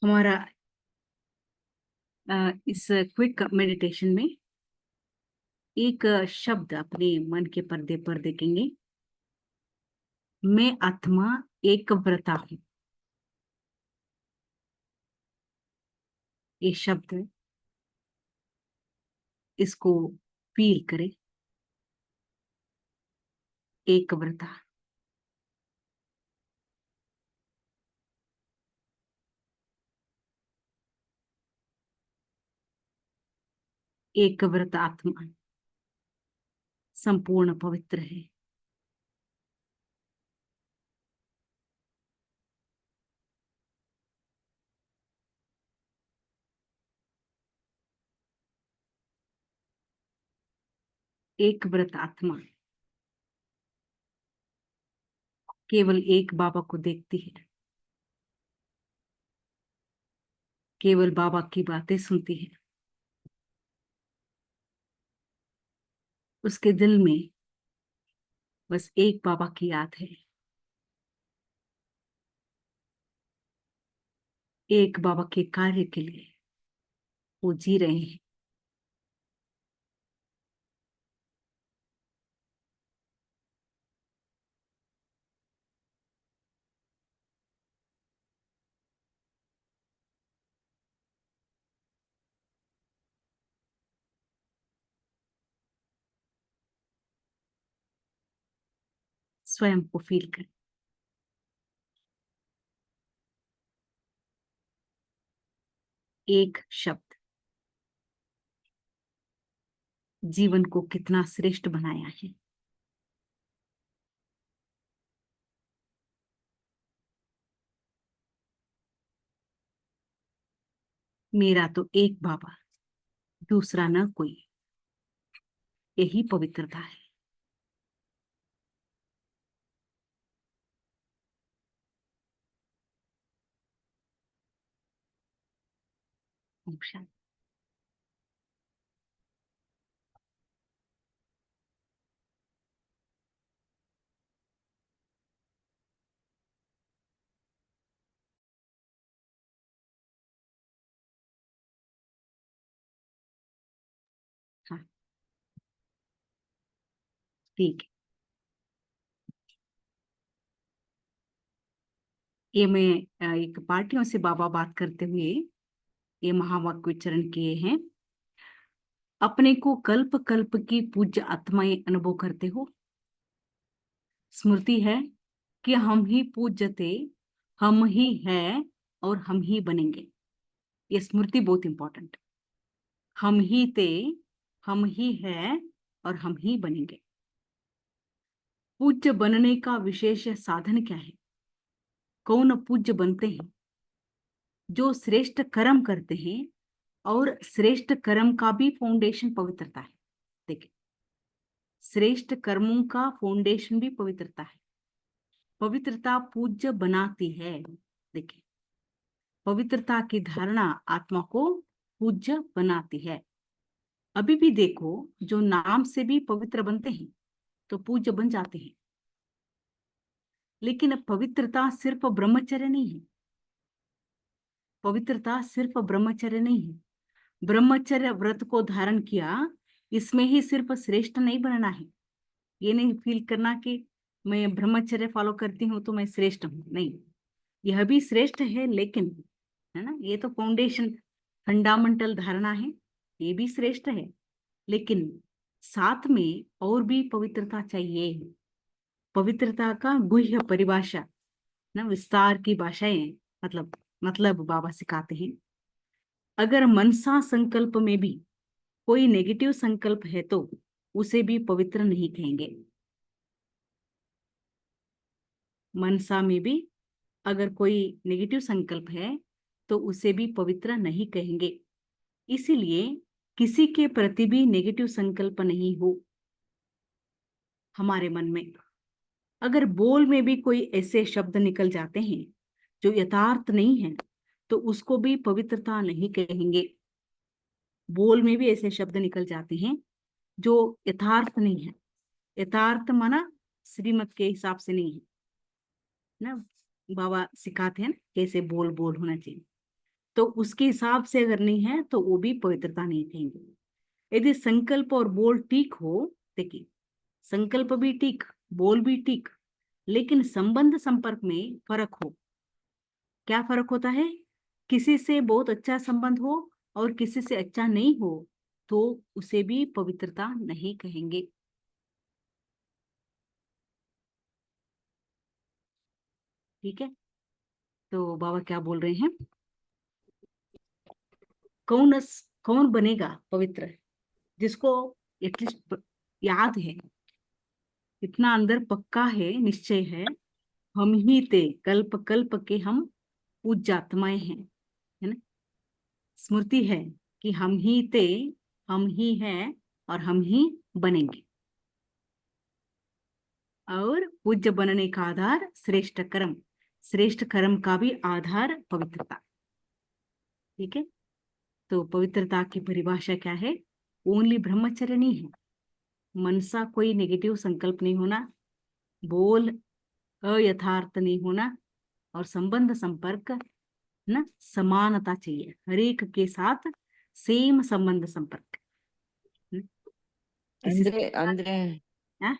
हमारा इस quick meditation में एक शब्द अपने मन के पर्दे पर देखेंगे। मैं आत्मा एक व्रता हूँ। ये शब्द, इसको फील करें। एक व्रता, एक व्रत आत्मा संपूर्ण पवित्र है। एक व्रत आत्मा केवल एक बाबा को देखती है, केवल बाबा की बातें सुनती है। उसके दिल में बस एक बाबा की याद है, एक बाबा के कार्य के लिए वो जी रहे हैं। स्वयं को फील करें। एक शब्द जीवन को कितना श्रेष्ठ बनाया है। मेरा तो एक बाबा, दूसरा न कोई। यही पवित्रता है। ओम शांति। हाँ, ठीक है। ये मैं एक पार्टियों से बाबा बात करते हुए ये महावाक्य उच्चारण किए हैं। अपने को कल्प कल्प की पूज्य आत्माएं अनुभव करते हो। स्मृति है कि हम ही पूज्य थे, हम ही है और हम ही बनेंगे। ये स्मृति बहुत इंपॉर्टेंट। हम ही थे, हम ही है और हम ही बनेंगे। पूज्य बनने का विशेष साधन क्या है? कौन पूज्य बनते हैं? जो श्रेष्ठ कर्म करते हैं, और श्रेष्ठ कर्म का भी फाउंडेशन पवित्रता है। देखिए, श्रेष्ठ कर्मों का फाउंडेशन भी पवित्रता है। पवित्रता पूज्य बनाती है। देखिए, पवित्रता की धारणा आत्मा को पूज्य बनाती है। अभी भी देखो, जो नाम से भी पवित्र बनते हैं तो पूज्य बन जाते हैं। लेकिन पवित्रता सिर्फ ब्रह्मचर्य नहीं है। पवित्रता सिर्फ ब्रह्मचर्य नहीं है। ब्रह्मचर्य व्रत को धारण किया, इसमें ही सिर्फ श्रेष्ठ नहीं बनना है। ये नहीं फील करना कि मैं ब्रह्मचर्य फॉलो करती हूँ तो मैं श्रेष्ठ हूँ। नहीं, यह भी श्रेष्ठ है, लेकिन है ना, ये तो फाउंडेशन फंडामेंटल धारणा है, ये भी श्रेष्ठ है। लेकिन साथ में और भी पवित्रता चाहिए। पवित्रता का गुह्य परिभाषा ना, विस्तार की भाषाएं, मतलब बाबा सिखाते हैं। अगर मनसा संकल्प में भी कोई नेगेटिव संकल्प है तो उसे भी पवित्र नहीं कहेंगे। मनसा में भी अगर कोई नेगेटिव संकल्प है तो उसे भी पवित्र नहीं कहेंगे। इसीलिए किसी के प्रति भी नेगेटिव संकल्प नहीं हो हमारे मन में। अगर बोल में भी कोई ऐसे शब्द निकल जाते हैं जो यथार्थ नहीं है तो उसको भी पवित्रता नहीं कहेंगे। बोल में भी ऐसे शब्द निकल जाते हैं जो यथार्थ नहीं है। यथार्थ माना श्रीमत के हिसाब से नहीं है ना। बाबा सिखाते हैं ना कैसे बोल बोल होना चाहिए। तो उसके हिसाब से अगर नहीं है तो वो भी पवित्रता नहीं कहेंगे। यदि संकल्प और बोल ठीक हो, देखिए संकल्प भी ठीक, बोल भी ठीक, लेकिन संबंध संपर्क में फर्क हो। क्या फर्क होता है? किसी से बहुत अच्छा संबंध हो और किसी से अच्छा नहीं हो, तो उसे भी पवित्रता नहीं कहेंगे। ठीक है, तो बाबा क्या बोल रहे हैं? कौन कौन बनेगा पवित्र? जिसको एटलीस्ट याद है, इतना अंदर पक्का है, निश्चय है ही ते कल्प कल्प के हम पूज्य आत्माएं हैं, है ना। स्मृति है कि हम ही थे, हम ही हैं और हम ही बनेंगे। और पूज्य बनने का आधार श्रेष्ठ कर्म, श्रेष्ठ कर्म का भी आधार पवित्रता। ठीक है, तो पवित्रता की परिभाषा क्या है? ओनली ब्रह्मचर्य नहीं है, मनसा कोई नेगेटिव संकल्प नहीं होना, बोल अयथार्थ नहीं होना, और संबंध संपर्क ना समानता चाहिए, हर एक के साथ सेम संबंध संपर्क। न? किसी से ಅಂದ್ರೆ ಅಂದ್ರೆ हाँ?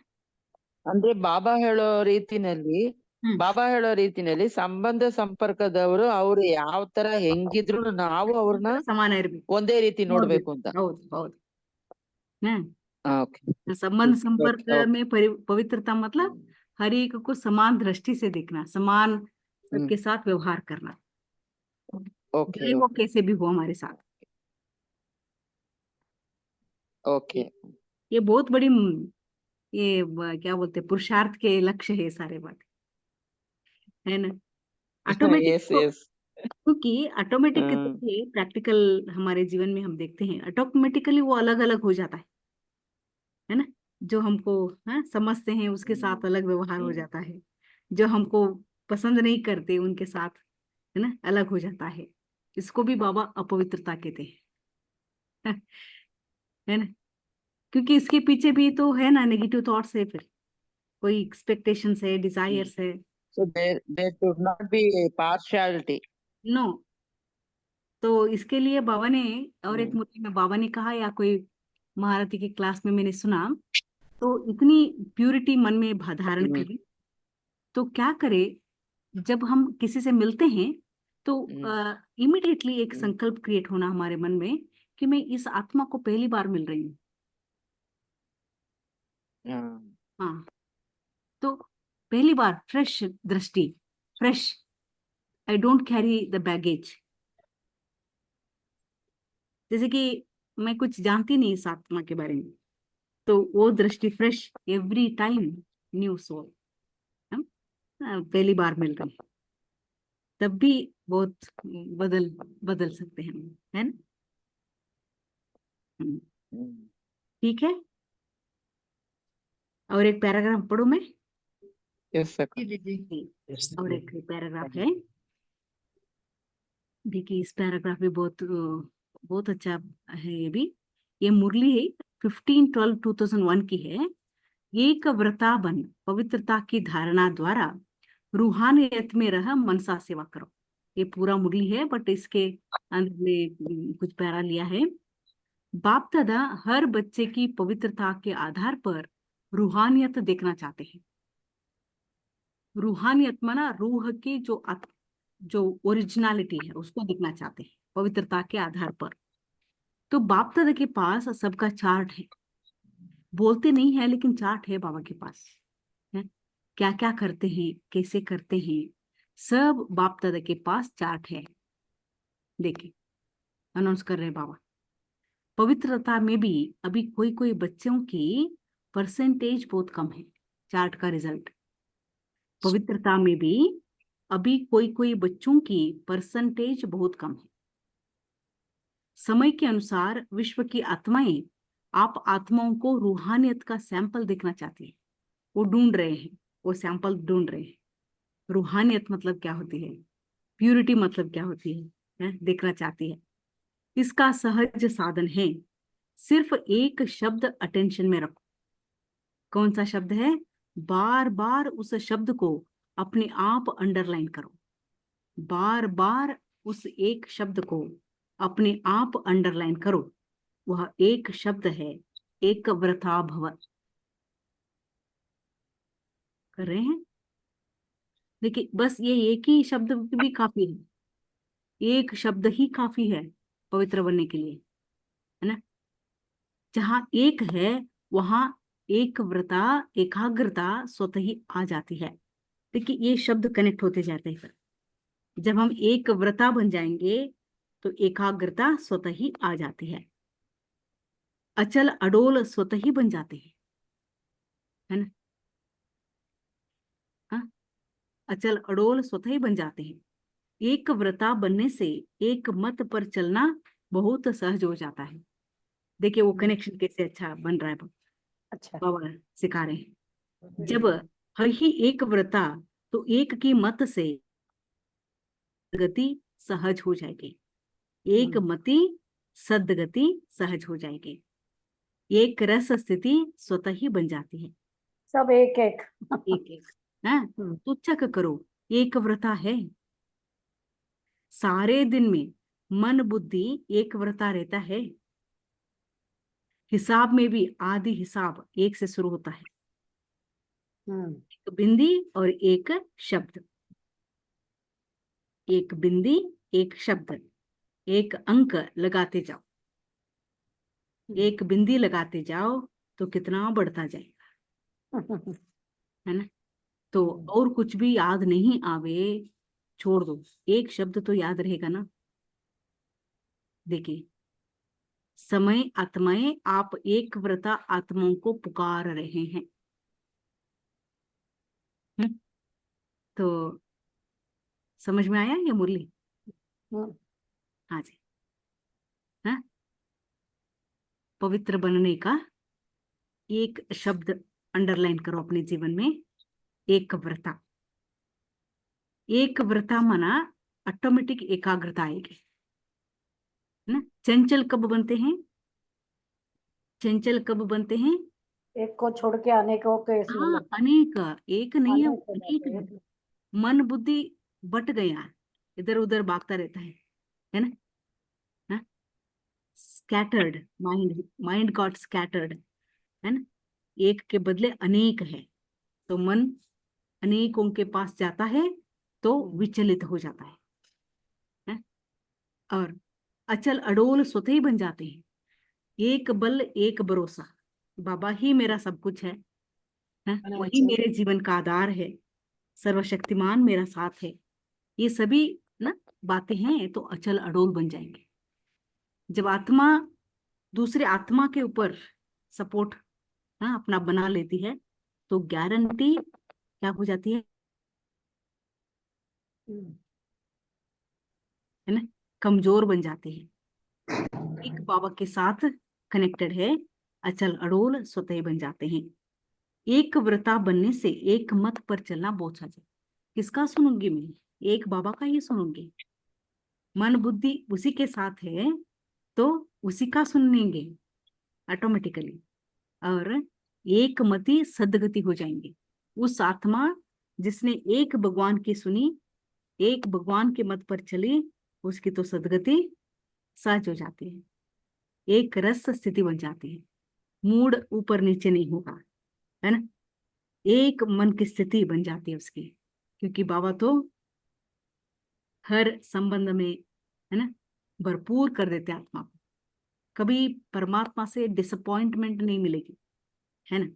ಅಂದ್ರೆ ಬಾಬಾ ಹೇಳೋ ರೀತಿನಲ್ಲಿ हम्म, ಬಾಬಾ ಹೇಳೋ ರೀತಿನಲ್ಲಿ ಸಂಬಂಧ ಸಂಪರ್ಕದವರು ಅವ್ರು ಯಾವ ತರ ಹೆಂಗಿದ್ರು ನಾವು ಅವ್ರನ್ನ ಸಮಾನ ಇರ್ಬೇಕು, ಒಂದೇ ರೀತಿ ನೋಡ್ಬೇಕು ನೋಡ್ಬೇಕು, ಅಂತ. ಹೌದು ಹೌದು। हम्म, ಓಕೆ संबंध संपर्क ಓಕೆ ಓಕೆ में पवित्रता मतलब हर एक को समान दृष्टि से देखना, समान सबके साथ व्यवहार करना, ಓಕೆ चाहे वो ಓಕೆ कैसे भी हो हमारे साथ। ಓಕೆ ये बहुत बड़ी ये क्या बोलते हैं, पुरुषार्थ के लक्ष्य है सारे बात, है ना। ऑटोमेटिक, ಎಸ್ ಎಸ್ क्योंकि ऑटोमेटिक देखिए प्रैक्टिकल हमारे जीवन में हम देखते हैं ऑटोमेटिकली वो अलग अलग हो जाता है ना। जो हमको समझते हैं उसके साथ अलग व्यवहार हो जाता है, जो हमको पसंद नहीं करते उनके साथ, है ना, अलग हो जाता है। इसको भी बाबा अपवित्रता कहते हैं है ना, क्योंकि इसके पीछे भी तो है ना नेगेटिव थॉट्स है, फिर कोई एक्सपेक्टेशंस है, डिजायर्स है। So there should not be a partiality. No, तो इसके लिए बाबा ने, और एक मुरली में बाबा ने कहा या कोई महारथी की क्लास में मैंने सुना, तो इतनी प्यूरिटी मन में धारण करें तो क्या करे, जब हम किसी से मिलते हैं तो इमिडिएटली एक संकल्प क्रिएट होना हमारे मन में कि मैं इस आत्मा को पहली बार मिल रही हूँ। हाँ, तो पहली बार फ्रेश दृष्टि, fresh, I don't carry the baggage. जैसे कि मैं कुछ जानती नहीं इस आत्मा के बारे में, तो वो दृष्टि fresh every time, new soul, पहली बार मिल रही, तब भी बहुत बदल बदल सकते हैं हम, है ना। ठीक है, और एक पैराग्राफ पढ़ूं मैं? Yes, sir. और एक पैराग्राफ है, देखिए इस पैराग्राफ भी बहुत बहुत अच्छा है। ये मुरली है 15/12/2001 की है। एक व्रता बन पवित्रता की धारणा द्वारा रूहानियत में रह मनसा सेवा करो। ये पूरा मुरली है, बट इसके अंदर में कुछ पैरा लिया है। बाप दादा हर बच्चे की पवित्रता के आधार पर रूहानियत देखना चाहते हैं। रूहानियत माना रूह की जो ओरिजिनलिटी है उसको देखना चाहते हैं पवित्रता के आधार पर। तो बाप दादा के पास सबका चार्ट है, बोलते नहीं है लेकिन चार्ट है बाबा के पास, है क्या क्या करते हैं, कैसे करते हैं, सब बाप दादा के पास चार्ट है। देखिए अनाउंस कर रहे हैं बाबा, पवित्रता में भी अभी कोई कोई बच्चों की परसेंटेज बहुत कम है। चार्ट का रिजल्ट, पवित्रता में भी अभी कोई कोई बच्चों की परसेंटेज बहुत कम है। समय के अनुसार विश्व की आत्माएं, आप आत्माओं को रूहानियत का सैंपल देखना चाहती है, वो ढूंढ रहे हैं, वो सैंपल ढूंढ रहे हैं। रूहानियत मतलब क्या होती है, प्यूरिटी मतलब क्या होती है, देखना चाहती है। इसका सहज साधन है, सिर्फ एक शब्द अटेंशन में रखो। कौन सा शब्द है? बार बार उस शब्द को अपने आप अंडरलाइन करो, बार बार उस एक शब्द को अपने आप अंडरलाइन करो। वह एक शब्द है, एक व्रता भव। कर रहे हैं? देखिए, बस ये एक ही शब्द भी काफी है, एक शब्द ही काफी है पवित्र बनने के लिए, है ना। जहां एक है वहां एक व्रता, एकाग्रता स्वतः ही आ जाती है। देखिए, ये शब्द कनेक्ट होते जाते हैं। जब हम एक व्रता बन जाएंगे तो एकाग्रता स्वतः ही आ जाती है, अचल अडोल स्वतः ही बन जाते हैं, है ना। हाँ, अचल अडोल स्वतः ही बन जाते हैं। एक व्रता बनने से एक मत पर चलना बहुत सहज हो जाता है। देखिए वो कनेक्शन कैसे अच्छा बन रहा है, अच्छा। बाबा सिखा रहे हैं। जब है ही एक व्रता तो एक की मत से गति सहज हो जाएगी, एक मति सद्गति सहज हो जाएगी, एक रस स्थिति स्वतः ही बन जाती है। सब एक एक। एक एक है तो चेक करो, एक व्रता है। सारे दिन में मन बुद्धि एक व्रता रहता है। हिसाब में भी आदि हिसाब एक से शुरू होता है, एक बिंदी और एक शब्द, एक बिंदी एक शब्द, एक अंक लगाते जाओ, एक बिंदी लगाते जाओ तो कितना बढ़ता जाएगा, है ना। तो और कुछ भी याद नहीं आवे, छोड़ दो, एक शब्द तो याद रहेगा ना। देखिए, समय आत्माएं आप एक व्रता आत्माओं को पुकार रहे हैं। तो समझ में आया ये मुरली? हाँ जी। हाँ, पवित्र बनने का एक शब्द अंडरलाइन करो अपने जीवन में, एक व्रता। एक व्रता माना ऑटोमेटिक एकाग्रता आएगी, है ना। चंचल कब बनते हैं? चंचल कब बनते हैं? एक को छोड़ के अनेकों के इसमें हाँ, लगता अनेक, एक नहीं है, अनेक हो अनेक जाते है। हैं। मन बुद्धि बट गया, इधर उधर भागता रहता है ना। Scattered mind, mind got scattered, है ना। एक के बदले अनेक है तो मन अनेकों के पास जाता है तो विचलित हो जाता है? और अचल अडोल स्वतः ही बन जाते हैं। एक बल एक भरोसा, बाबा ही मेरा सब कुछ है, वही मेरे जीवन का आधार है, सर्वशक्तिमान मेरा साथ है। ये सभी ना बातें हैं तो अचल अडोल बन जाएंगे। जब आत्मा दूसरे आत्मा के ऊपर सपोर्ट अपना बना लेती है तो गारंटी क्या हो जाती है ना, कमजोर बन जाते हैं। एक बाबा के साथ कनेक्टेड है, अचल अडोल स्वतः बन जाते हैं। एक व्रता बनने से एक मत पर चलना बहुत सहज है। किसका सुनूंगी मैं? एक बाबा का ही सुनूंगी। मन बुद्धि उसी के साथ है तो उसी का सुनेंगे ऑटोमेटिकली, और एक मति सदगति हो जाएंगे। उस आत्मा जिसने एक भगवान की सुनी, एक भगवान के मत पर चली, उसकी तो सदगति सहज हो जाती है, एक रस स्थिति बन जाती है, मूड ऊपर नीचे नहीं होगा, है ना। एक मन की स्थिति बन जाती है उसकी, क्योंकि बाबा तो हर संबंध में, है ना, भरपूर कर देते आत्मा को। कभी परमात्मा से डिसअपॉइंटमेंट नहीं मिलेगी, है ना।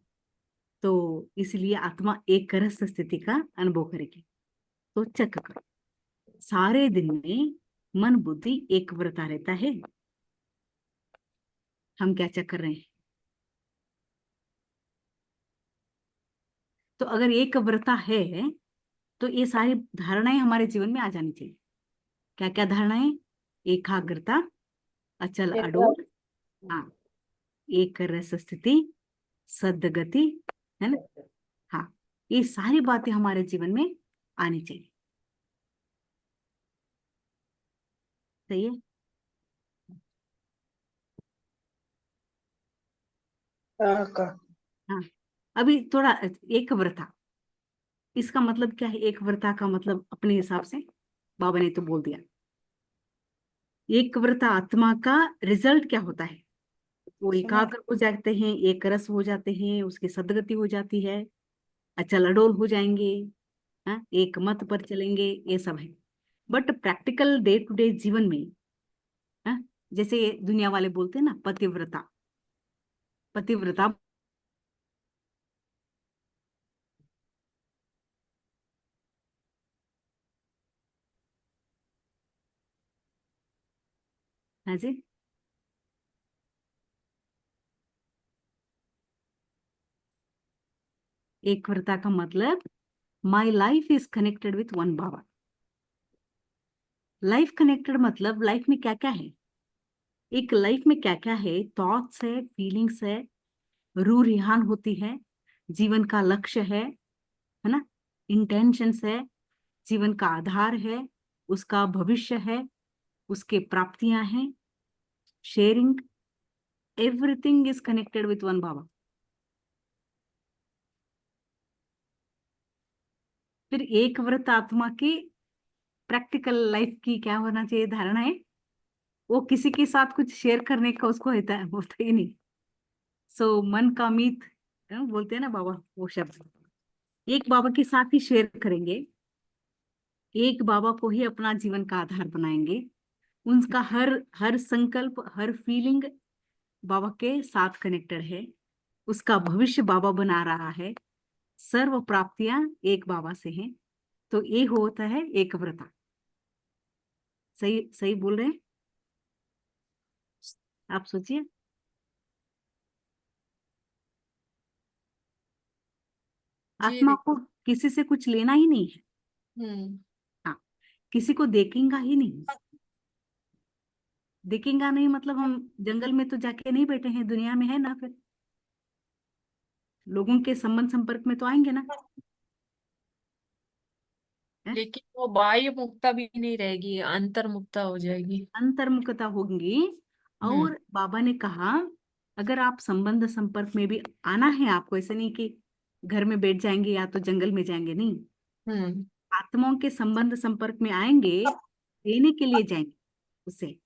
तो इसलिए आत्मा एक रस स्थिति का अनुभव करेगी। तो चेक करो, सारे दिन में मन बुद्धि एक व्रता रहता है। हम क्या चेक कर रहे हैं? तो अगर एक व्रता है तो ये सारी धारणाएं हमारे जीवन में आ जानी चाहिए। क्या क्या धारणाएं? एकाग्रता, अचल अडोल, हाँ, एक रस स्थिति, सद्गति, है ना। हाँ, ये सारी बातें हमारे जीवन में आनी चाहिए। सही है? हाँ, अभी थोड़ा एक व्रता, इसका मतलब क्या है? एक व्रता का मतलब अपने हिसाब से बाबा ने तो बोल दिया, एक व्रत आत्मा का रिजल्ट क्या होता है? वो समाधि। एकाग्र हो जाते हैं, एक रस हो जाते हैं, उसकी सद्गति हो जाती है, अचल अडोल हो जाएंगे, हाँ, एक मत पर चलेंगे, ये सब है। But practical day to day जीवन में, हाँ, जैसे ये दुनिया वाले बोलते हैं ना पतिव्रता, पतिव्रता, हाँ जी, एक व्रता का मतलब my life is connected with one Baba. Life connected मतलब लाइफ में क्या क्या है, एक लाइफ में क्या क्या है, थॉट्स है, फीलिंग्स है, रूह रिहान होती है, जीवन का लक्ष्य है ना, इंटेंशंस है, जीवन का आधार है, उसका भविष्य है, उसके प्राप्तियां हैं, sharing, everything is connected with one बाबा। फिर एक व्रत आत्मा की प्रैक्टिकल लाइफ की क्या होना चाहिए धारणा है, वो किसी के साथ कुछ शेयर करने का उसको होता ही नहीं। सो मन का मीत, बोलते हैं ना बाबा, वो शब्द एक बाबा के साथ ही शेयर करेंगे, एक बाबा को ही अपना जीवन का आधार बनाएंगे, उनका हर हर संकल्प, हर फीलिंग बाबा के साथ कनेक्टेड है, उसका भविष्य बाबा बना रहा है, सर्व प्राप्तियां एक बाबा से हैं। तो ये होता है एक व्रता। सही सही बोल रहे हैं आप? सोचिए, जी आत्मा दीदी। को किसी से कुछ लेना ही नहीं है। हम्म। हाँ, किसी को देखेगा ही नहीं। देखेगा नहीं मतलब हम जंगल में तो जाके नहीं बैठे हैं, दुनिया में है ना, फिर लोगों के संबंध संपर्क में तो आएंगे ना, है? लेकिन वो बाह्य मुक्ता भी नहीं रहेगी, अंतर्मुक्ता हो जाएगी। अंतर्मुखता होगी। हम्म। और बाबा ने कहा अगर आप संबंध संपर्क में भी आना है आपको, ऐसे नहीं कि घर में बैठ जाएंगे या तो जंगल में जाएंगे, नहीं, हम्म। आत्माओं के संबंध संपर्क में आएंगे, देने के लिए जाएंगे उसे, है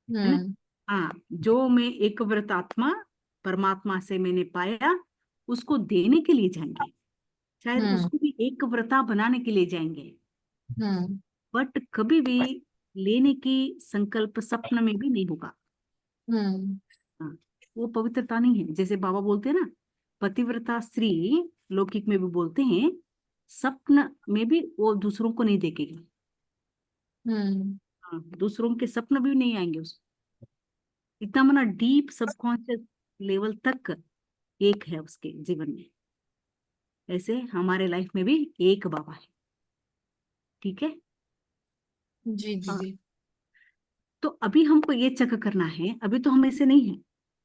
ना। हम्म। हाँ, जो मैं एक व्रत आत्मा परमात्मा से मैंने पाया, उसको देने के लिए जाएंगे, शायद हम्म। उसको भी एक व्रता बनाने के लिए जाएंगे, हम्म। बट कभी भी लेने की संकल्प सपन में भी नहीं होगा। हम्म। हाँ, वो पवित्रता नहीं है। जैसे बाबा बोलते हैं ना, पतिव्रता स्त्री, लौकिक में भी बोलते हैं, सपन में भी वो दूसरों को नहीं देखेगी। हम्म। हाँ, दूसरों के सपन भी नहीं आएंगे उसको। इतना मना डीप सबकॉन्शियस लेवल तक एक है उसके जीवन में। ऐसे हमारे लाइफ में भी एक बाबा है, ठीक है। जी हाँ, दीदी। तो अभी हमको ये चेक करना है, अभी तो हम ऐसे नहीं है,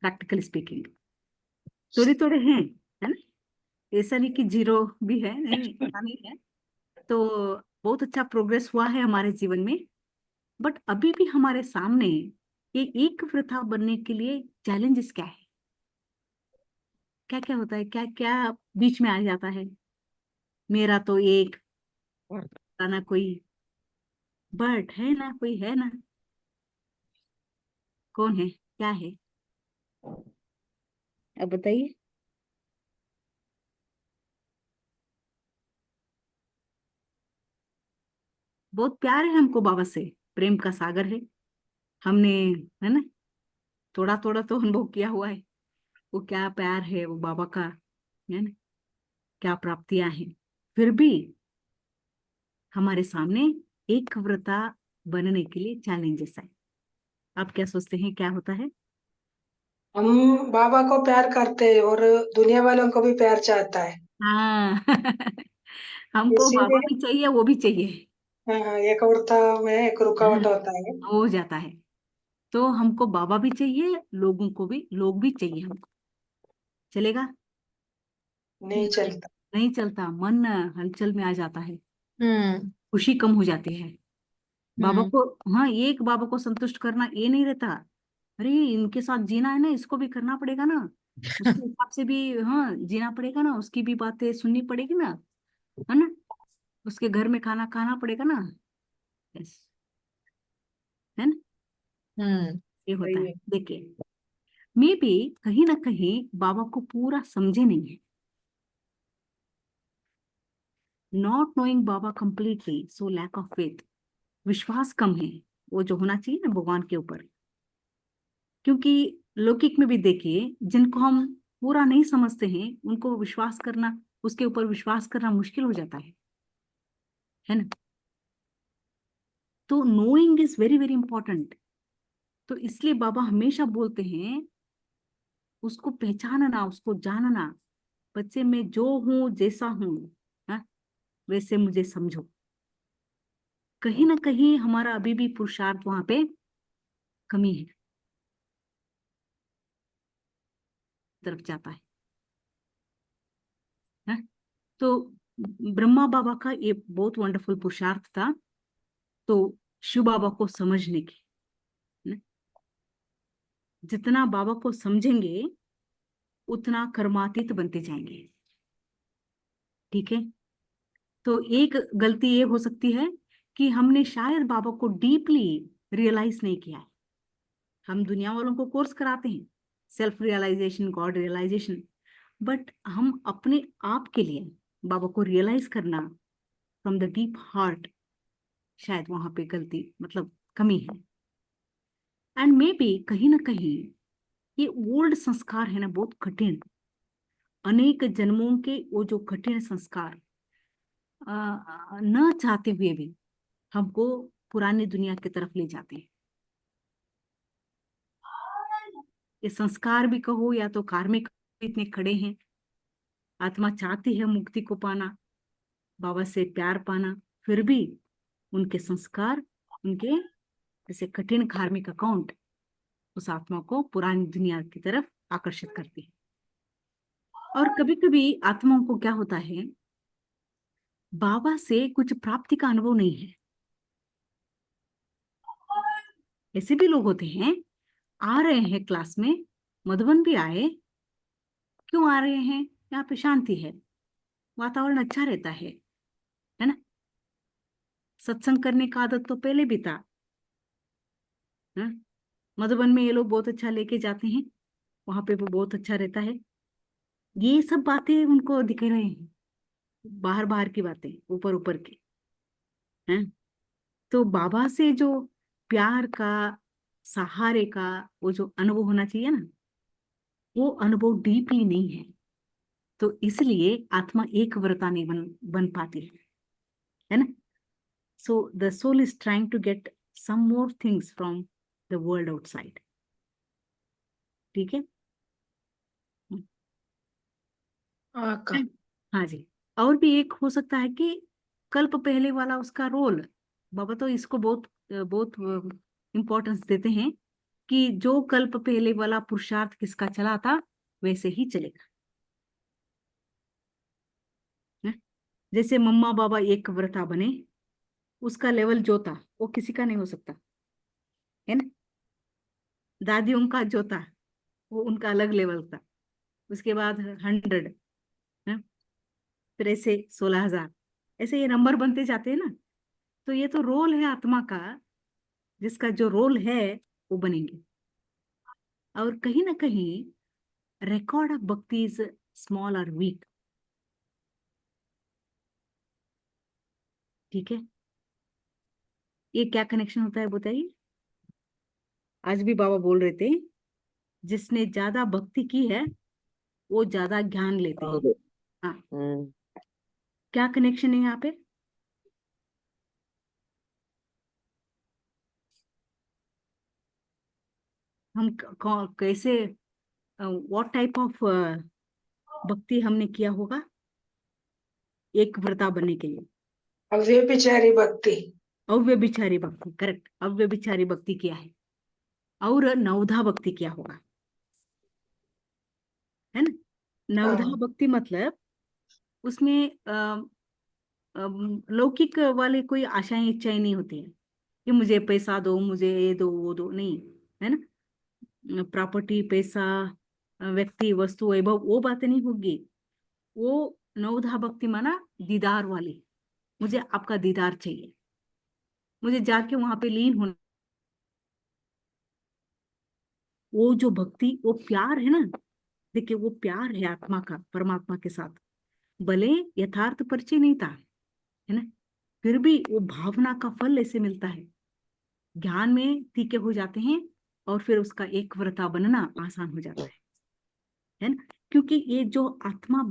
प्रैक्टिकल स्पीकिंग थोड़े थोड़े हैं, है ना। ऐसा नहीं कि जीरो भी है, नहीं ऐसा नहीं है। तो बहुत अच्छा प्रोग्रेस हुआ है हमारे जीवन में, बट अभी भी हमारे सामने ये एक प्रथा बनने के लिए चैलेंजेस क्या है, क्या क्या होता है, क्या क्या बीच में आ जाता है। मेरा तो एक, ना कोई, बट है ना, कोई है ना, कौन है, क्या है, अब बताइए। बहुत प्यार है हमको बाबा से, प्रेम का सागर है, हमने, है ना, थोड़ा थोड़ा तो अनुभव किया हुआ है, वो क्या प्यार है वो बाबा का, है ना, क्या प्राप्तियां हैं। फिर भी हमारे सामने एक व्रता बनने के लिए चैलेंजेस है। आप क्या सोचते हैं क्या होता है? हम बाबा को प्यार करते हैं और दुनिया वालों को भी प्यार चाहता है, हाँ हमको बाबा इसीलिए भी चाहिए, वो भी चाहिए, हाँ, एक उड़ता में एक रुकावट होता है, हो जाता है। तो हमको बाबा भी चाहिए, लोगों को भी, लोग भी चाहिए हमको, चलेगा कि नहीं नहीं? चलता। नहीं चलता, मन हलचल में आ जाता है, हम्म। खुशी कम हो जाती है। बाबा हम्म। को, हाँ, एक बाबा को संतुष्ट करना ये नहीं रहता, अरे इनके साथ जीना है ना, इसको भी करना पड़ेगा ना, उसके हिसाब से भी, हाँ, जीना पड़ेगा ना, उसकी भी बातें सुननी पड़ेगी ना, है ना, उसके घर में खाना खाना पड़ेगा ना, यस, है ना। ये होता सही है। है। देखिए, मे भी कहीं ना कहीं बाबा को पूरा समझे नहीं है, नॉट नोइंग बाबा completely, so lack of faith, विश्वास कम है वो जो होना चाहिए ना भगवान के ऊपर। क्योंकि लौकिक में भी देखिए, जिनको हम पूरा नहीं समझते हैं उनको विश्वास करना, उसके ऊपर विश्वास करना मुश्किल हो जाता है ना। तो knowing is very very important. तो इसलिए बाबा हमेशा बोलते हैं उसको पहचानना, उसको जानना। बच्चे मैं जो हूं, जैसा हूं, हाँ, वैसे मुझे समझो। कहीं ना कहीं हमारा अभी भी पुरुषार्थ वहां पे कमी है, तरफ जाता है। हाँ? तो ब्रह्मा बाबा का ये बहुत वंडरफुल पुरुषार्थ था, तो शिव बाबा को समझने की। ना? जितना बाबा को समझेंगे उतना कर्मातीत बनते जाएंगे। ठीक है। तो एक गलती ये हो सकती है कि हमने शायद बाबा को डीपली रियलाइज नहीं किया है। हम दुनिया वालों को कोर्स कराते हैं, self realisation, God realisation, but हम अपने आप के लिए बाबा को रियलाइज करना फ्रॉम द डीप हार्ट, शायद वहां पे गलती, मतलब कमी है। एंड मे बी कहीं ना कहीं ये ओल्ड संस्कार है ना, बहुत कठिन, अनेक जन्मों के वो जो कठिन संस्कार न चाहते हुए भी हमको पुरानी दुनिया की तरफ ले जाते हैं। ये संस्कार भी कहो या तो कार्मिक इतने खड़े हैं। आत्मा चाहती है मुक्ति को पाना, बाबा से प्यार पाना, फिर भी उनके संस्कार, उनके जैसे कठिन कार्मिक अकाउंट उस आत्मा को पुरानी दुनिया की तरफ आकर्षित करती है। और कभी कभी आत्माओं को क्या होता है, बाबा से कुछ प्राप्ति का अनुभव नहीं है। ऐसे भी लोग होते हैं, आ रहे हैं क्लास में, मधुबन भी आए, क्यों आ रहे हैं, यहाँ पे शांति है, वातावरण अच्छा रहता है ना। सत्संग करने का आदत तो पहले भी था, हाँ? मधुबन में ये लोग बहुत अच्छा लेके जाते हैं, वहां पे भी बहुत अच्छा रहता है। ये सब बातें उनको दिख रहे हैं, बाहर बाहर की बातें, ऊपर ऊपर की, हैं। तो बाबा से जो प्यार का, सहारे का वो जो अनुभव होना चाहिए ना, वो अनुभव डीपली नहीं है। तो इसलिए आत्मा एक व्रता नहीं बन पाती है ना। So the soul is trying to get some more things from the world outside. ठीक है। हाँ अक्का। हाँ जी। और भी एक हो सकता है कि कल्प पहले वाला उसका रोल, बाबा तो इसको बहुत बहुत इम्पोर्टेंस देते हैं कि जो कल्प पहले वाला पुरुषार्थ किसका चला था वैसे ही चलेगा। हैं? जैसे मम्मा बाबा एक व्रता बने, उसका लेवल जो था वो किसी का नहीं हो सकता, है ना। दादियों का जो था वो उनका अलग लेवल था, उसके बाद 100, फिर ऐसे 16,000, ऐसे ये नंबर बनते जाते हैं ना। तो ये तो रोल है आत्मा का, जिसका जो रोल है वो बनेंगे। और कहीं ना कहीं रिकॉर्ड ऑफ भक्ति इज स्मॉल और वीक। ठीक है। ये क्या कनेक्शन होता है बताइए। आज भी बाबा बोल रहे थे, जिसने ज्यादा भक्ति की है वो ज्यादा ज्ञान लेते हैं। ಹೌದು हाँ, ಹ್ಮ್ क्या कनेक्शन है यहाँ पे। हम कैसे, व्हाट टाइप ऑफ भक्ति हमने किया होगा एक व्रता बनने के लिए। अव्यभिचारी भक्ति। अव्यभिचारी भक्ति, करेक्ट, अव्यभिचारी भक्ति किया है, और नवधा भक्ति किया होगा, है ना। नवधा हाँ भक्ति मतलब उसमें लौकिक वाले कोई आशाएं इच्छाएं नहीं होती है कि मुझे पैसा दो, मुझे ये दो वो दो, नहीं, है ना। प्रॉपर्टी, पैसा, व्यक्ति, वस्तु, वैभव, वो बातें नहीं होगी। वो नवधा भक्ति माना दीदार वाली, मुझे आपका दीदार चाहिए, मुझे जाके वहां पे लीन होना, वो जो भक्ति, वो प्यार है ना, देखिए वो प्यार है आत्मा का परमात्मा के साथ। भले यथार्थ परिचय नहीं था, है ना, फिर भी वो भावना का फल ऐसे मिलता है, ज्ञान में तीखे हो जाते हैं और फिर उसका एक व्रता बनना आसान हो जाता है ना। क्योंकि ये जो आत्मा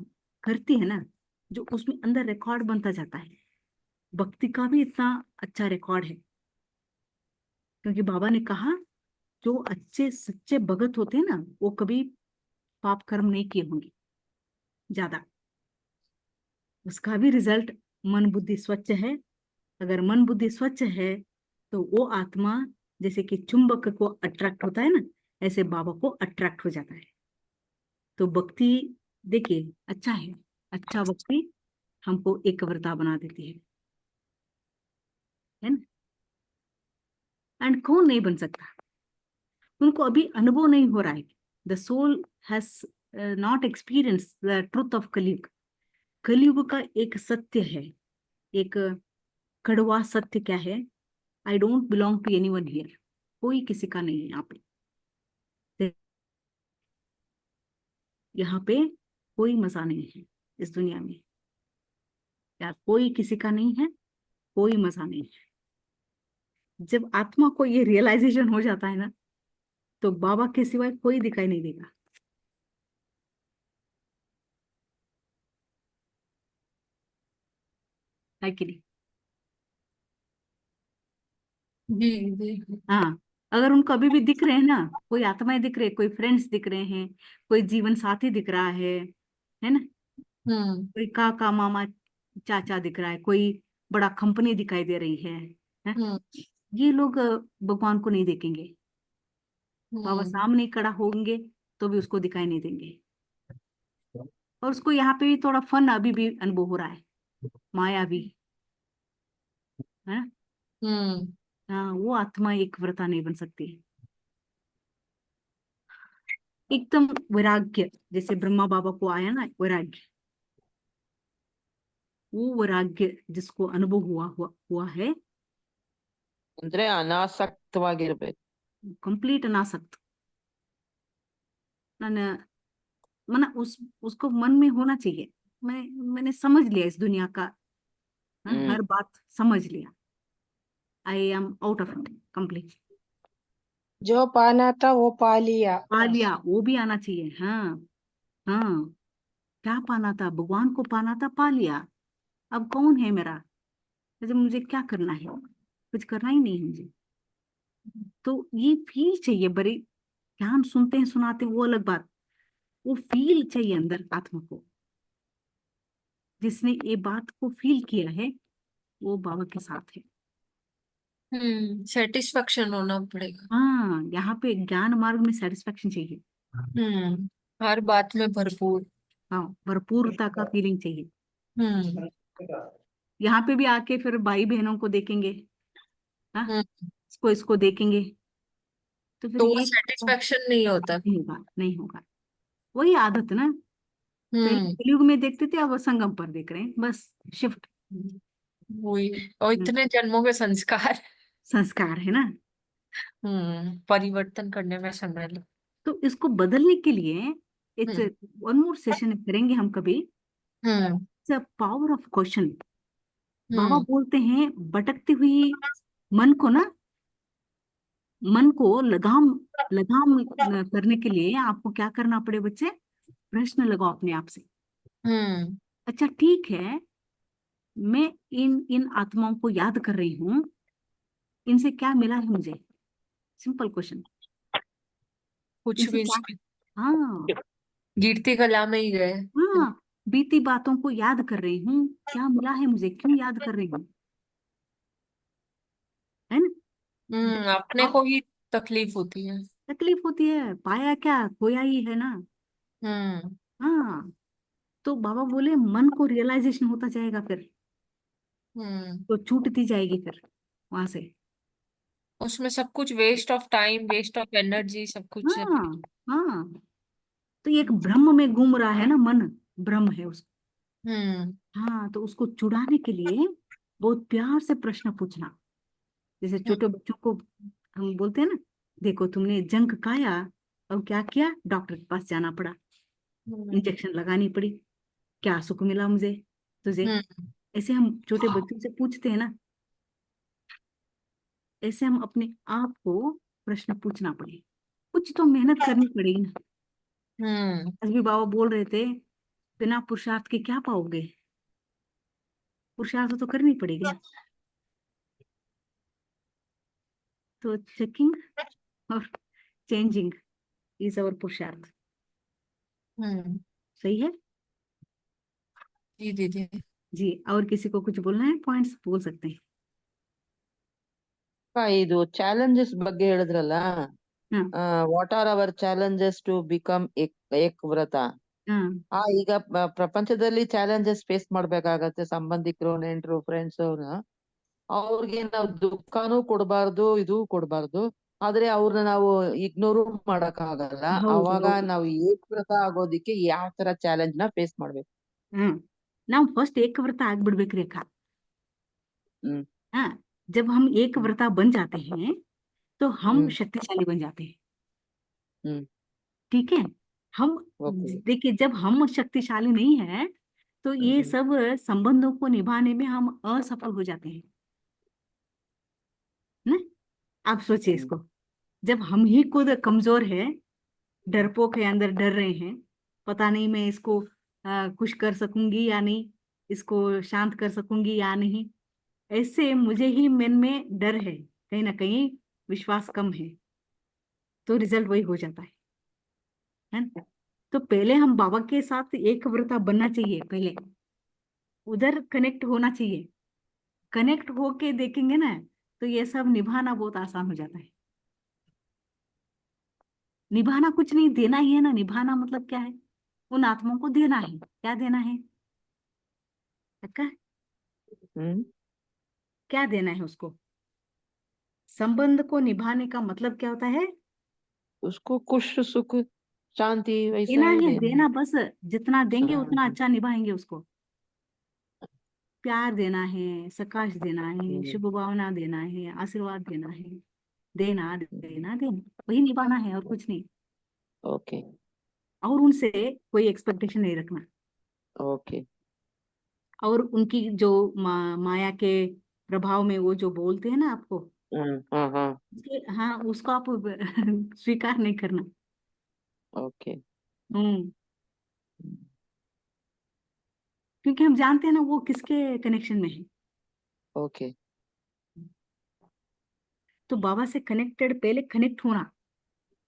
करती है ना, जो उसमें अंदर रिकॉर्ड बनता जाता है। भक्ति का भी इतना अच्छा रिकॉर्ड है, क्योंकि बाबा ने कहा जो अच्छे सच्चे भगत होते हैं ना, वो कभी पाप कर्म नहीं किए होंगे ज्यादा। उसका भी रिजल्ट मन बुद्धि स्वच्छ है। अगर मन बुद्धि स्वच्छ है तो वो आत्मा जैसे कि चुंबक को अट्रैक्ट होता है ना, ऐसे बाबा को अट्रैक्ट हो जाता है। तो भक्ति देखिए अच्छा है, अच्छा भक्ति हमको एकव्रता बना देती है ना। एंड कौन नहीं बन सकता, उनको अभी अनुभव नहीं हो रहा है। The soul has not experience the truth of Kalyug. Kalyug का एक सत्य है, एक कड़वा सत्य क्या है, I don't belong to anyone here. कोई किसी का नहीं है यहाँ पे, यहाँ पे कोई मजा नहीं है इस दुनिया में, या कोई किसी का नहीं है, कोई मजा नहीं है। जब आत्मा को ये रियलाइजेशन हो जाता है ना, तो बाबा के सिवाय कोई दिखाई नहीं देगा। है कि नहीं? जी जी। हाँ, अगर उनको अभी भी दिख रहे हैं ना, कोई आत्माएं दिख रहे हैं, कोई फ्रेंड्स दिख रहे हैं, कोई जीवन साथी दिख रहा है ना, कोई काका मामा चाचा दिख रहा है, कोई बड़ा कंपनी दिखाई दे रही है? हम्म ये लोग भगवान को नहीं देखेंगे। बाबा हम्म सामने खड़ा होंगे तो भी उसको दिखाई नहीं देंगे। और उसको यहाँ पे भी थोड़ा फन अभी भी अनुभव हो रहा है, माया भी, है ना। हम्म हाँ, वो आत्मा एक व्रता नहीं बन सकती। एकदम वैराग्य, जैसे ब्रह्मा बाबा को आया ना वैराग्य, वो वैराग्य जिसको अनुभव हुआ है, ಅಂದ್ರೆ ಅನಾಸಕ್ತವಾಗಿರ್ಬೇಕು. कंप्लीट अनासक्त। मन मन उसको मन में होना चाहिए, मैंने समझ लिया इस दुनिया का, हाँ, हम्म हर बात समझ लिया, I am out of it complete. जो पाना था वो पा लिया पा बस। लिया, वो भी आना चाहिए। हाँ हाँ, क्या पाना था, भगवान को पाना था, पा लिया। अब कौन है मेरा, जैसे मुझे क्या करना है, कुछ करना ही नहीं है मुझे। तो ये फील चाहिए बड़ी, ज्ञान सुनते हैं सुनाते हैं वो अलग बात, वो फील चाहिए अंदर आत्मा को। जिसने ये बात को फील किया है वो बाबा के साथ है। सेटिस्फेक्शन होना पड़ेगा। हाँ, यहाँ पे ज्ञान मार्ग में सेटिस्फेक्शन चाहिए। हर बात में भरपूर। हाँ, भरपूरता का फीलिंग चाहिए। हम्म यहाँ पे भी आके फिर भाई बहनों को देखेंगे, हाँ, हम्म इसको देखेंगे, तो फिर तो वो ये सेटिस्फेक्शन नहीं होता। नहीं होगा, नहीं होगा। वही आदत ना, पहले हम्म कलयुग में देखते थे, अब संगम पर देख रहे हैं, बस शिफ्ट। वही, और इतने जन्मों के संस्कार। संस्कार है ना। परिवर्तन करने में समय लग। तो इसको बदलने के लिए it's hmm one more session करेंगे हम कभी। Hmm it's a power of question. बाबा हम्म बोलते हैं भटकती हुई मन को ना, मन को लगाम लगाम करने के लिए आपको क्या करना पड़े बच्चे, प्रश्न लगाओ अपने आप से। हम्म अच्छा ठीक है, मैं इन इन आत्माओं को याद कर रही हूँ, इनसे क्या मिला है मुझे, सिंपल क्वेश्चन। कुछ इनसे भी क्या, नहीं। हाँ गिरती कला में ही गए। हाँ, बीती बातों को याद कर रही हूँ, क्या मिला है मुझे, क्यों याद कर रही हूँ, है ना। अपने अब को ही तकलीफ होती है। तकलीफ होती है, पाया क्या, खोया ही है ना। हम्म हाँ, तो बाबा बोले मन को रियलाइजेशन होता जाएगा, फिर हम्म तो छूटती जाएगी फिर वहां से। उसमें सब कुछ waste of time, waste of energy, सब कुछ। हाँ हाँ, तो ये एक ब्रह्म में घूम रहा है ना मन, ब्रह्म है उसको। हम्म हाँ, तो उसको चुड़ाने के लिए बहुत प्यार से प्रश्न पूछना। जैसे हम्म छोटे बच्चों को हम बोलते हैं ना, देखो तुमने जंक खाया अब क्या किया, डॉक्टर के पास जाना पड़ा, इंजेक्शन लगानी पड़ी, क्या सुख मिला मुझे तुझे। हम्म ऐसे हम छोटे बच्चों से पूछते हैं ना, ऐसे हम अपने आप को प्रश्न पूछना पड़े, कुछ तो मेहनत करनी पड़ेगी ना। हम्म आज भी बाबा बोल रहे थे, बिना पुरुषार्थ के क्या पाओगे, पुरुषार्थ तो करनी पड़ेगी ना। तो चेकिंग और चेंजिंग इज अवर पुरुषार्थ। हम्म सही है जी दीदी। जी। और किसी को कुछ बोलना है, पॉइंट्स बोल सकते हैं। ಇದು ಚಾಲೆಂಜಸ್ ಬಗ್ಗೆ ಹೇಳಿದ್ರಲ್ಲ, हाँ what are our challenges to become ಏಕ್ ವ್ರತ. हाँ ಈಗ ಪ್ರಪಂಚದಲ್ಲಿ ಚಾಲೆಂಜಸ್ ಫೇಸ್ ಮಾಡ್ಬೇಕಾಗತ್ತೆ, ಸಂಬಂಧಿಕರು, ನೆಂಟರು, ಫ್ರೆಂಡ್ಸ್ ಅವ್ರಿಗೆ ನಾವು ದುಃಖನೂ ಕೊಡಬಾರ್ದು, ಇದು ಕೊಡಬಾರ್ದು. ಆದ್ರೆ ಅವ್ರನ್ನ ನಾವು ಇಗ್ನೋರು ಮಾಡಕ್ ಆಗಲ್ಲ. ಹೌದು ಅವಾಗ ಹೌದು ನಾವು ಏಕವ್ರತ ಆಗೋದಿಕ್ಕೆ ಯಾವ ತರ ಚಾಲೆಂಜ್ ನ ಫೇಸ್ ಮಾಡ್ಬೇಕು? हाँ, ನಾವು ಫಸ್ಟ್ ಏಕವ್ರತ ಆಗ್ಬಿಡ್ಬೇಕ್ರಿ ಅಕ್ಕ। ಹ್ಮ್ हाँ, जब हम एक ಹ್ಮ್ व्रता बन जाते हैं तो हम ಹ್ಮ್ शक्तिशाली बन जाते हैं। ಹ್ಮ್ ठीक है। हम ಓಕೆ. देखिए, जब हम शक्तिशाली नहीं है तो ये ಹ್ಮ್ सब संबंधों को निभाने में हम असफल हो जाते हैं ना। आप सोचिए ಹ್ಮ್ इसको, जब हम ही खुद कमजोर है, डरपोक है, अंदर डर रहे हैं, पता नहीं मैं इसको खुश कर सकूंगी या नहीं, इसको शांत कर सकूंगी या नहीं, ऐसे मुझे ही मन में डर है, कहीं ना कहीं विश्वास कम है, तो रिजल्ट वही हो जाता है ना। तो पहले हम बाबा के साथ एक व्रता बनना चाहिए, पहले उधर कनेक्ट होना चाहिए। कनेक्ट होके देखेंगे ना तो ये सब निभाना बहुत आसान हो जाता है। निभाना कुछ नहीं, देना ही है ना। निभाना मतलब क्या है, उन आत्माओं को देना है। क्या देना है अक्का, ಹ್ಮ್ क्या देना है उसको। संबंध को निभाने का मतलब क्या होता है, उसको खुश सुख शांति वैसा देना ही है, देना देना बस। जितना देंगे उतना है. अच्छा निभाएंगे उसको। प्यार देना है, सकाश देना है, हम्म शुभ भावना देना है, आशीर्वाद देना है, देना देना देना, वही निभाना है और कुछ नहीं। ओके और उनसे कोई एक्सपेक्टेशन नहीं रखना। ओके. और उनकी जो माया के प्रभाव में वो जो बोलते हैं ना आपको, हाँ हाँ. हाँ उसको आप स्वीकार नहीं करना। ओके. हम्म, क्योंकि हम जानते हैं ना वो किसके कनेक्शन में है। ओके. तो बाबा से कनेक्टेड, पहले कनेक्ट होना,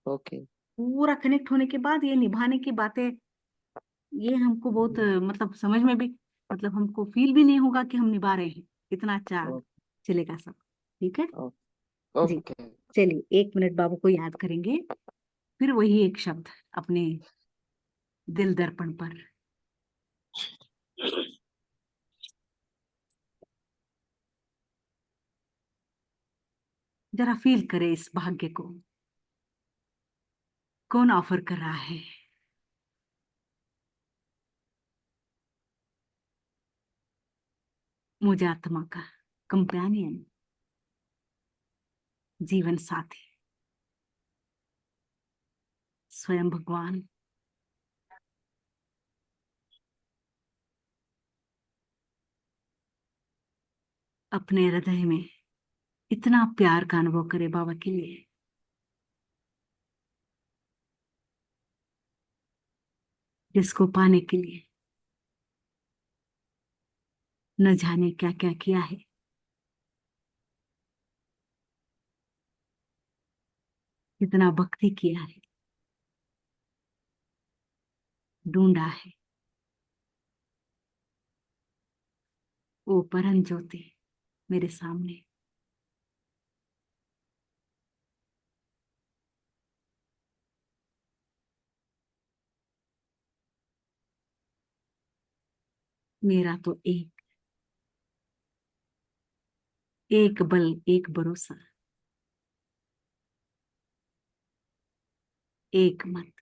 ओके. पूरा कनेक्ट होने के बाद ये निभाने की बातें, ये हमको बहुत मतलब समझ में भी, मतलब हमको फील भी नहीं होगा कि हम निभा रहे हैं, इतना अच्छा चलेगा सब। ठीक है जी। ओके. चलिए 1 मिनट बाबू को याद करेंगे, फिर वही एक शब्द अपने दिल दर्पण पर। जरा फील करे इस भाग्य को, कौन ऑफर कर रहा है। मुझे आत्मा का कंपेनियन, जीवन साथी, स्वयं भगवान। अपने हृदय में इतना प्यार का अनुभव करे बाबा के लिए, जिसको पाने के लिए न जाने क्या क्या किया है। कितना भक्ति किया है, ढूंढा है वो परम ज्योति मेरे सामने। मेरा तो एक बल, एक भरोसा, एक मत,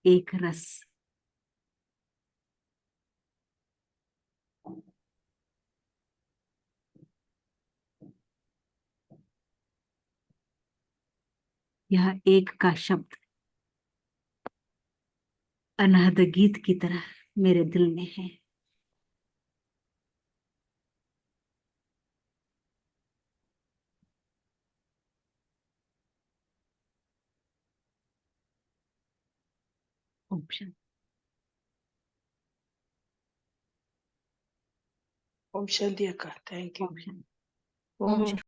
एक रस। यह एक का शब्द अनहद गीत की तरह मेरे दिल में है। ओम शांति। ओम शांति अक्का, थैंक यू। ओम शांति। ओम ओम